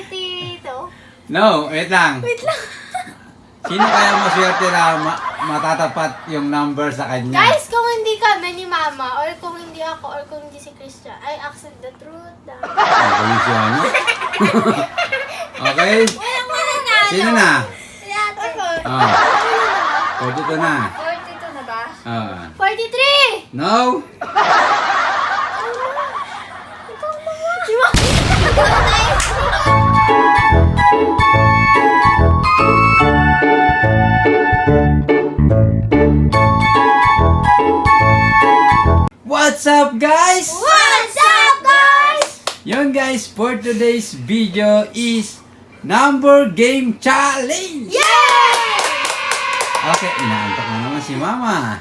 42. No, wait lang. Wait lang. Sino kaya maswerte na matatapat yung number sa kanya? Guys, kung hindi kami ni Mama, or kung hindi ako, or kung hindi si Christian, I accept the truth. Okay, si ano? Okay. Sino na? Ako. Ah, 42 na. 42 na ba? 43! No? Si Mama. What's up, guys? What's up, guys? Yun, guys, for today's video is number game challenge. Yay! Okay, inaantok na naman si Mama.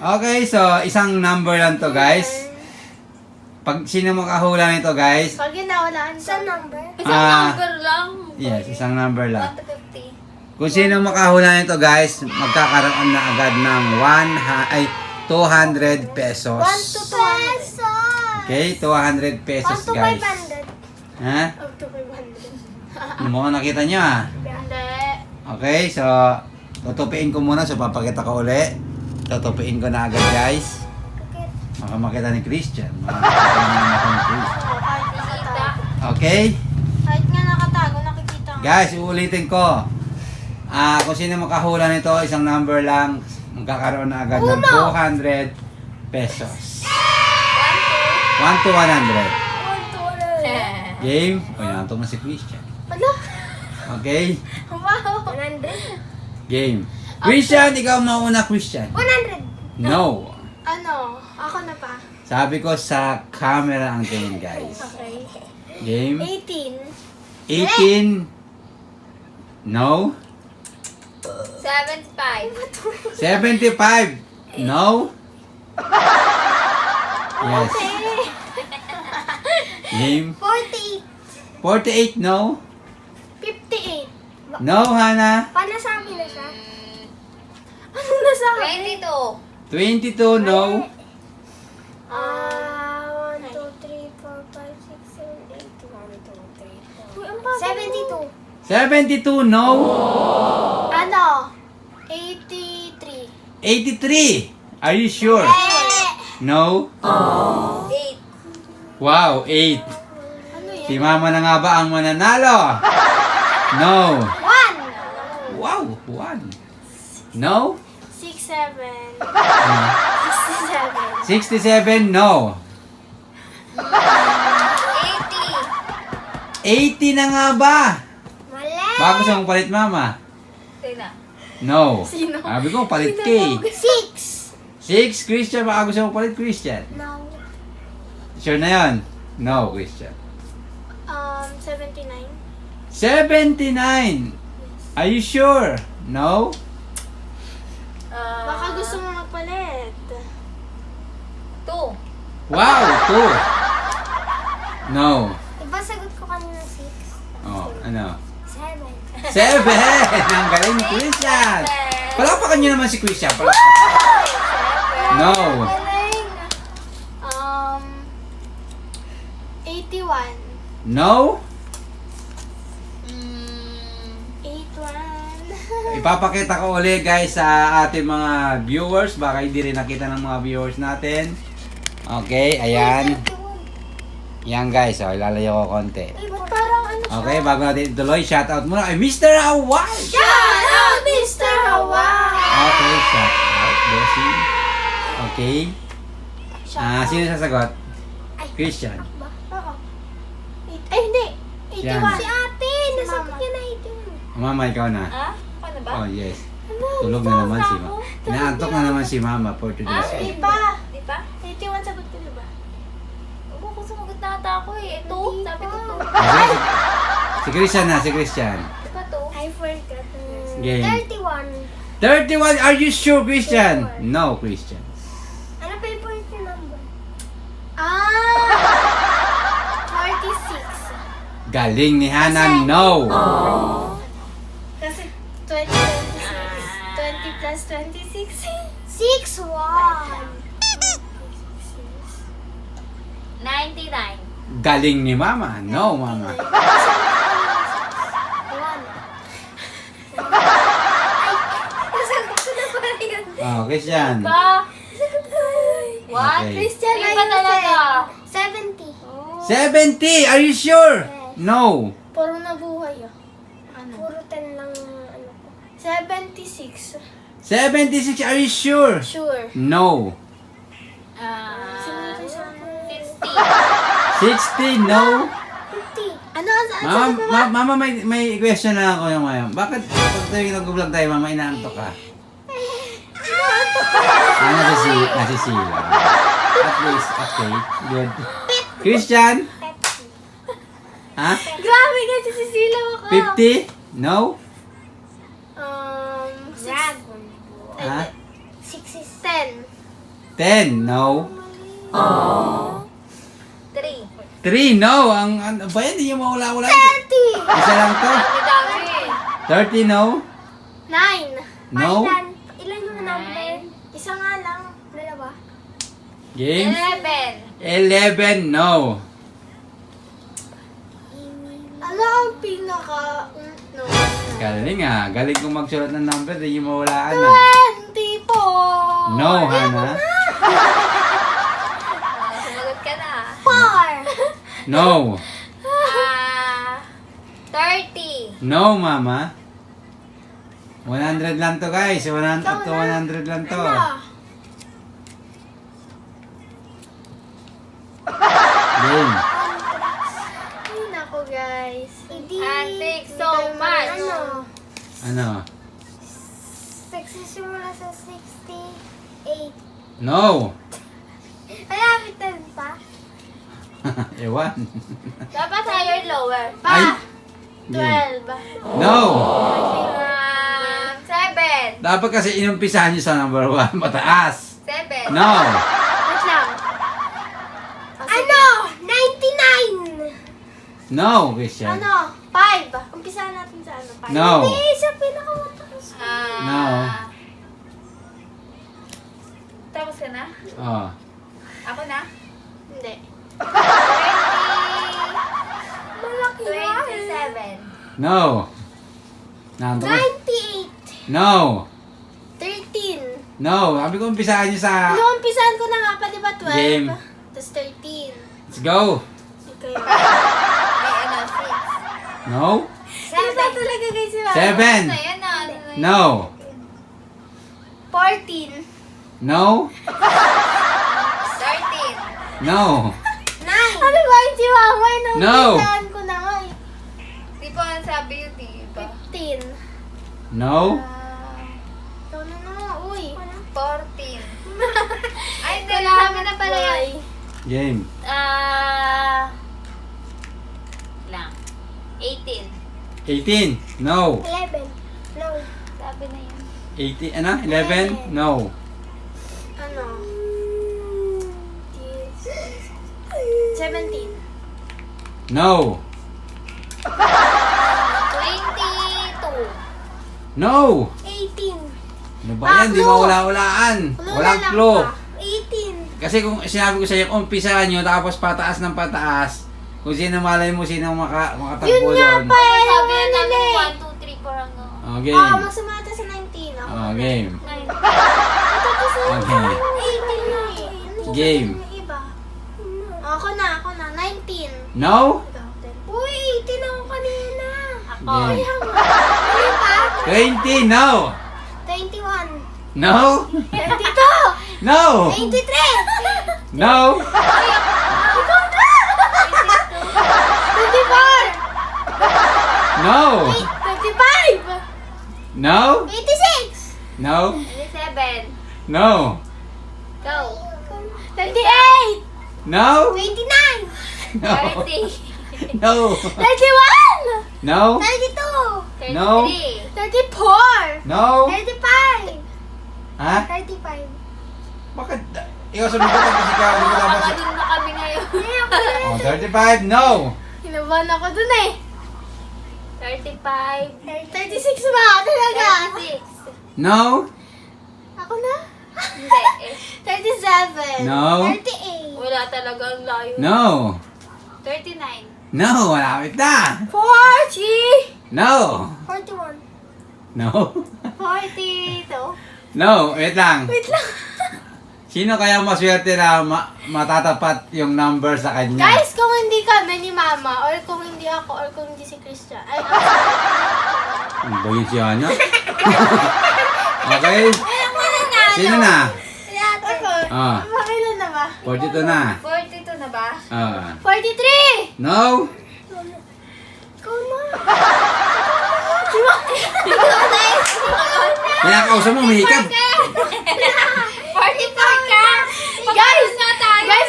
Okay, so isang number lang to, guys. Pag sino makahula nito, guys? Pag yun nawalaan sa number. Isang number lang. Yes, isang number lang. 1 to 50. Kung sino makahula nito, guys, magkakaroon na agad ng 200 pesos. 1 to 200. Okay, 200 pesos, 1 to guys. 500. Ha? 1 to 500. Mukhang nakita nyo, ah. Hindi. Okay, so tutupiin ko muna. So papakita ko uli. Tutupiin ko na agad, guys. Baka makita ni Christian. Makita ni Christian. Kahit nakatago. Okay? Kahit nga nakatago, nakikita ko. Guys, uulitin ko. Kung sino makahula nito, isang number lang, magkakaroon na agad ng 200 pesos. 1 to 100. 1 to 100. Game? O yan, ito na si Christian. Ano? Okay? Wow. 100? Game. Christian, ikaw mauna, Christian. 100. No. Ano? Ako na pa. Sabi ko sa camera ang tingin, guys. Okay. Game. 18. 18. No. 75. 75. No. Yes. Okay. Game. 48. 48. No. 58. No, Hana. Panasabi na siya. Ano nasabi? 22. No. 1, 2, 3, 4, 5, 6, 7, 8, 9, 10, 11, 12. 72. 72. No. Ano? 83. 83. Are you sure? No. 8. Wow, 8. Ano yan? Si Mama na nga ba ang mananalo? No. 1. Wow, 1. No. 6, 7. 67. 67. No. 80. 80 na nga ba? Mali. Baka gusto mong palit, Mama? Sino? No. Sino? Sabi ko, palit K. 6. 6, Christian. Baka gusto mong palit, Christian. No. Sure na yan? No, Christian. 79. 79. Are you sure? No? Baka gusto mo magpalit. 2. Wow, 2. No. Diba sagot ko kanina 6? Oh, ano? 7. 7! Ang galing ni Christian! Palakpakan niyo naman si Christian. Palakpakan. No. Galing. 81. No? 81. Ipapakita ko ulit, guys, sa ating mga viewers. Baka hindi rin nakita ng mga viewers natin. Okay, ayan. Yan, guys. So, ilalayo ko konti. Ba't parang ano siya? Okay, bago natin ituloy, shoutout muna kay Mr. Hawaii! Shout out, Mr. Hawaii! Okay, shoutout, Bossy. Okay. Sino sasagot? Christian. Oo. Ay, hindi. 81. Yan. Si ate. Nasagot niya na 81. Mama, ikaw na. Ano ba? Oh, yes. Ano? Tulog na naman si Mama. Inaantok na naman si Mama for today's Di video. ba? Di ba? 81 sagot ko, di ba? Oo, kung sumagot na ata ako eh. 2. Sabi ko 2. Si Christian na, si Christian. Di ba 2? I forgot. Game. 31. 31, are you sure, Christian? No, Christian. Ano pa yung point yung number? 46. Galing ni Hana, no. Kasi 20, 20 plus 26. 6, 1. 99. Galing ni Mama, no, Mama. Sagot ko kanina Christian. Ka? What? Okay. Christian, Iba talaga. 70. 70! Are you sure? No. Puro nabuhay ah. Ano? Puro 10 lang ano ko. 76. 76, are you sure? Sure. No. 60. 60, no. 50. Ano ang saan Mama, may question na ako yung ngayon. Bakit pag tayo nag-vlog tayo, mama, inaantok ka? Nasisila. At least, okay, good. Christian? Ha? Grabe ka si Silaw ako. 50? No? Dragon. Ha? 6 is 10. 10? No? 3. 3? No? Ano ba yan? Hindi nyo mawala-wala. 30. Isa lang to? Dami. 30, no? 9. No? Ilan yung number? Isa nga lang. Dalawa. Game? 11. 11, no. Ano ang pinaka... No. Galing ah. Galing kong magsulat ng number. Hindi nyo mawalaan 24. No, Hana. Sumagot ka na. 4. No. 30. No, mama. 100 lang to, guys. 100 up to 100 lang to. Game. Ay, nako guys. Hindi. Thanks so much. Ano? Ano? Nagsisimula sa 68. No. Malapit na pa. Ewan. Dapat higher, lower. Ay. Pa. Game. 12. No. 7. Dapat kasi inumpisahan nyo sa number 1. Mataas. 7. No. Wait lang. Ano? 99. No, Christian. Ano? 5. Umpisahan natin sa ano? 5. No. Eh, sa pinakamataas. No. Tapos ka na? Oh. Ako na? Hindi. 20. Malaki yan. 27. No. Nanto ka? 98. No. 13. No. Sabi ko umpisahan nyo sa... Umpisahan ko na nga pa, di ba? 12. Game. Tapos 13. Let's go. Okay. May ano, 6. No. Isa talaga guys sila. 7. Ano yan na? No. 14. No. 13. No. 9. Ano ba yung si Mama? No. Umpisahan ko na nga eh. Di pa nga sabi yun, diba? 15. No. Ikaw na nga, uy. 14. Ay, hindi. Wala Sabi kami na pala yan. Game. Lang. 18. 18. No. 11. No. Sabi na yun. 18. Ano? 11? No. Ano? 17. No. 22. No. 18. Ano ba yan? Di mawala-walaan. Walang clue. 18. Kasi kung sinabi ko sa iyo, umpisahan nyo, tapos pataas ng pataas, kung sino malay mo, sino makatakbo doon. Sabi na namin 1, 2, 3, 4 hanggang. Oh, game. Magsumata sa 19. Ako. Oh, game. 9. Tapos na Okay. 18 na eh. Game. Yung iba. Ako na. 19. No? Uy, 18 ako kanina. Ako. Game. Ano pa? 20, no. 21. No? 22. No. 23. No. 24. No. 25. No. 86. No. 27. No. Go. 28. No. 29. No. 30. No. 31. No. 32. 33. No. 34. No. 35. Ha? 35. Bakit? Ikaw sumagot tapos ikaw. Hindi mo dapat sa... Nakakadun na kami ngayon. Oh, 35. No. Hinabahan ako dun eh. 35. 36 ba? Talaga? 36. No. Ako na? Hindi. 37. No. 38. Wala talaga ang layo. No. 39. No. Malapit na. 40. No. 41. No. 42. No, wait lang. Sino kaya maswerte na matatapat yung number sa kanya? Guys, kung hindi kami ni Mama, or kung hindi ako, or kung hindi si Christian, ay Axel. Ano ba yun si Ana? Okay. Sino na? Ako. Ah. Makailan na ba? 42 na. 42 na ba? Ah. 43! No? Ikaw na. Kinakausap mo, umihikab. 44 ka! Guys, nakaapat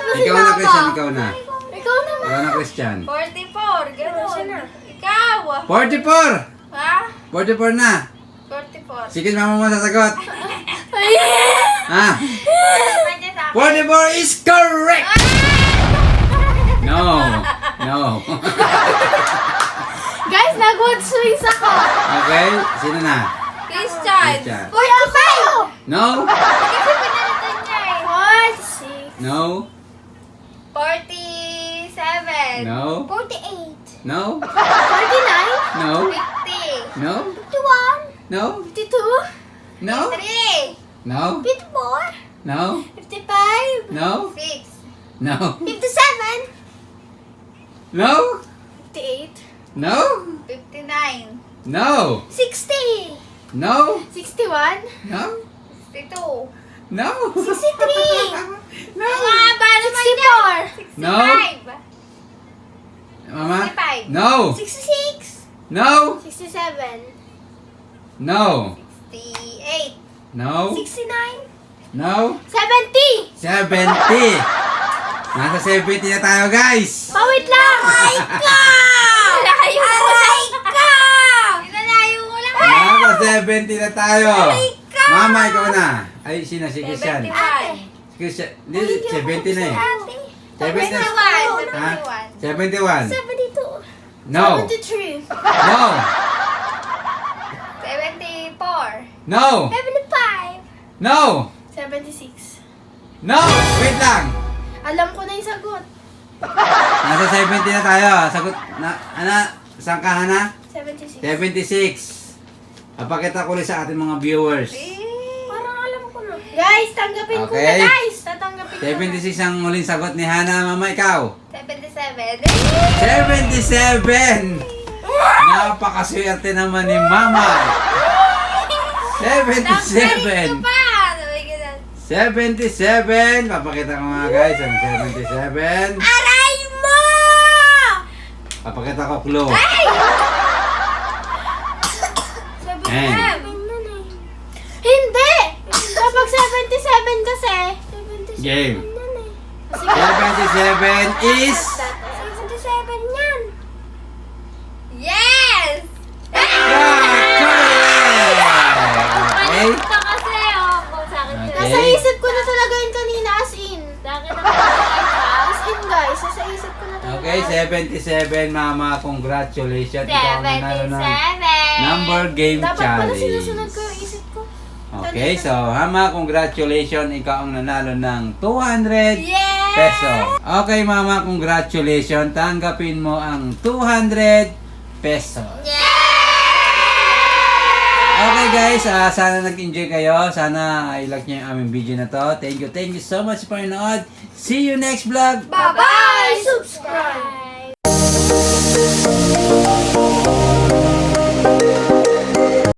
na si Ikaw na, Mama. Christian. Ikaw na. Ikaw naman. Ikaw na, Christian. 44, gano'n. Ikaw! 44! Ha? 44 na. 44. Sige, mama mo sasagot. Ay! Ah. 44 is correct! No. No. Guys, nag-wood swings ako. Okay, sino na? Christian! Christian. Uy, ako! No? Kasi pinalitan niya eh. 46. No? 47. No? 48. No? 49? No? 50. No? 51. No? 52? No? 3. No? 54. No? 55? No? 6. No? 57. No? 58? No? 59. No? 60. No? 61? No? 62. No? 63. No? Mga ba naman 64? No? 65. Mama? 65. No? 66. No? 67? No? 68. No? 69. No? 70? 70! Nasa 70 na tayo, guys! Pawit lang! Layo mo lang! Pinalayo mo lang! Nasa 70 na tayo! Mama, ikaw na! Ay, sino? Si Christian. 71. Si Christian. Hindi, 70 na eh. Ate. 70 na. 71. Ha? 71. 72. No! 73? No! 74. No! 75. No! 76? No! Wait lang! Alam ko na yung sagot. Nasa 70 na tayo. Sagot na, saan ka na? 76. 76. Papakita ko ulit sa ating mga viewers. Parang alam ko na. Guys, tanggapin ko na Okay. guys. Tatanggapin ko na. 76 ang muling sagot ni Hana. Mama, ikaw? 77. 77! Napakaswerte naman ni Mama. 77! Pa! Sabi ko na. 77! Papakita ko mga guys ang 77. Aray mo! Papakita ko clue. Sabi Eh. Hindi! Kapag 77 kasi. Game. Sige. 77 is... 77 yan. Yes! correct! Okay? Ito kasi, oh, kung sa akin Okay. Nasa isip ko na talaga yun kanina as in. Sa akin ako As in guys, nasa isip ko na talaga. Okay, 77 Mama. Congratulations. Ikaw ang nanalo ng 77. number game Dapat pala sinusunod challenge. ko yung isip ko. Okay, so Mama, congratulations. Ikaw ang nanalo ng 200 Yes! peso. Okay, Mama, congratulations. Tanggapin mo ang 200 peso. Okay guys, sana nag-enjoy kayo. Sana i-like nyo yung aming video na to. Thank you so much for nanood. See you next vlog. Bye-bye! Subscribe!